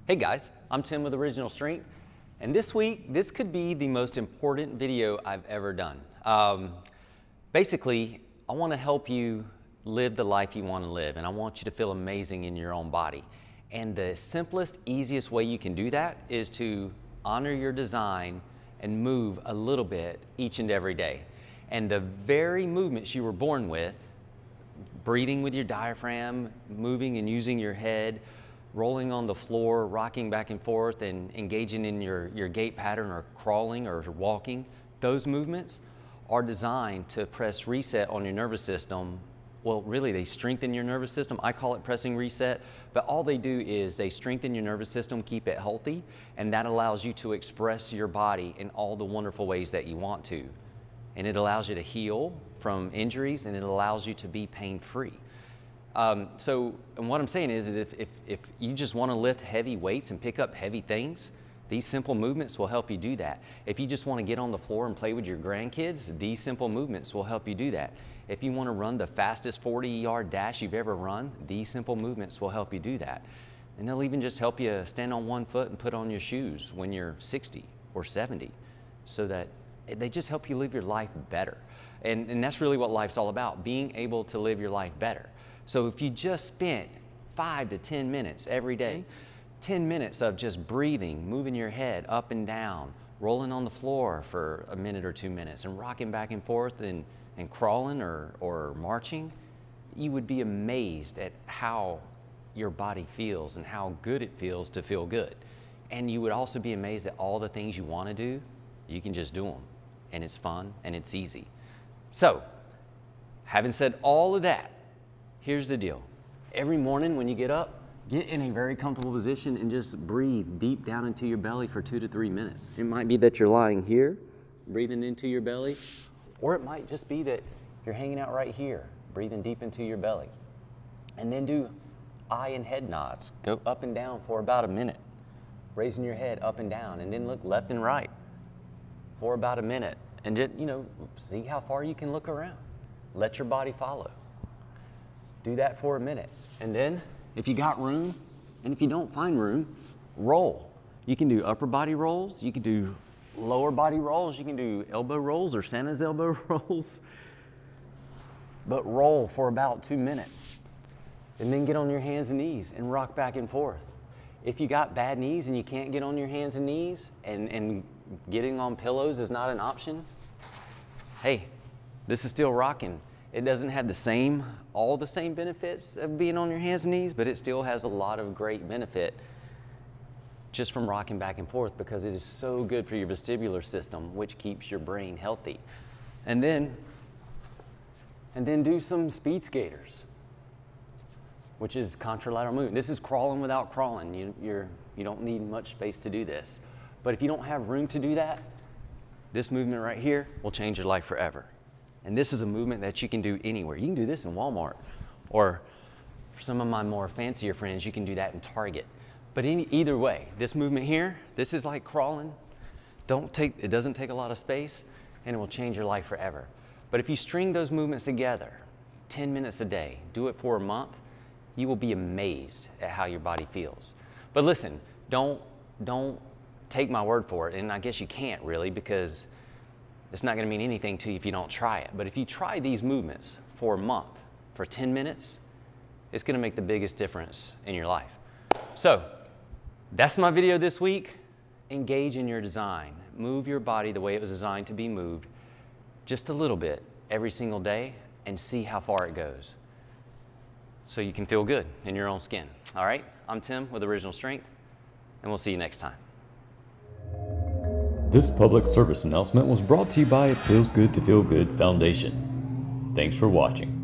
Hey guys, I'm Tim with Original Strength, and this week, this could be the most important video I've ever done. Basically, I want to help you live the life you want to live, and I want you to feel amazing in your own body. And the simplest, easiest way you can do that is to honor your design and move a little bit each and every day. And the very movements you were born with, breathing with your diaphragm, moving and using your head, rolling on the floor, rocking back and forth, and engaging in your gait pattern or crawling or walking, those movements are designed to press reset on your nervous system. Well, really, they strengthen your nervous system. I call it pressing reset, but all they do is they strengthen your nervous system, keep it healthy, and that allows you to express your body in all the wonderful ways that you want to. And it allows you to heal from injuries, and it allows you to be pain-free. And what I'm saying is if you just want to lift heavy weights and pick up heavy things, these simple movements will help you do that. If you just want to get on the floor and play with your grandkids, these simple movements will help you do that. If you want to run the fastest 40-yard dash you've ever run, these simple movements will help you do that. And they'll even just help you stand on one foot and put on your shoes when you're 60 or 70, so that they just help you live your life better. And that's really what life's all about, being able to live your life better. So if you just spent 5 to 10 minutes every day, 10 minutes of just breathing, moving your head up and down, rolling on the floor for a minute or 2 minutes, and rocking back and forth and crawling or marching, you would be amazed at how your body feels and how good it feels to feel good. And you would also be amazed at all the things you want to do, you can just do them. And it's fun and it's easy. So, having said all of that, here's the deal. Every morning when you get up, get in a very comfortable position and just breathe deep down into your belly for 2 to 3 minutes. It might be that you're lying here, breathing into your belly, or it might just be that you're hanging out right here, breathing deep into your belly. And then do eye and head nods. Go up and down for about a minute, raising your head up and down, and then look left and right for about a minute. And just, see how far you can look around. Let your body follow. Do that for a minute. And then, if you got room, and if you don't find room, roll. You can do upper body rolls, you can do lower body rolls, you can do elbow rolls or Santa's elbow rolls. But roll for about 2 minutes. And then get on your hands and knees and rock back and forth. If you got bad knees and you can't get on your hands and knees, and getting on pillows is not an option, hey, this is still rocking. It doesn't have all the same benefits of being on your hands and knees, but it still has a lot of great benefit just from rocking back and forth, because it is so good for your vestibular system, which keeps your brain healthy. And then do some speed skaters, which is contralateral movement. This is crawling without crawling. You don't need much space to do this. But if you don't have room to do that, this movement right here will change your life forever. And this is a movement that you can do anywhere. You can do this in Walmart, or for some of my more fancier friends, you can do that in Target. But either way, this movement here, this is like crawling. It doesn't take a lot of space, and it will change your life forever. But if you string those movements together, 10 minutes a day, do it for a month, you will be amazed at how your body feels. But listen, don't take my word for it, and I guess you can't really, because it's not going to mean anything to you if you don't try it. But if you try these movements for a month, for 10 minutes, it's going to make the biggest difference in your life. So, that's my video this week. Engage in your design. Move your body the way it was designed to be moved, just a little bit every single day, and see how far it goes, so you can feel good in your own skin. All right? I'm Tim with Original Strength, and we'll see you next time. This public service announcement was brought to you by It Feels Good to Feel Good Foundation. Thanks for watching.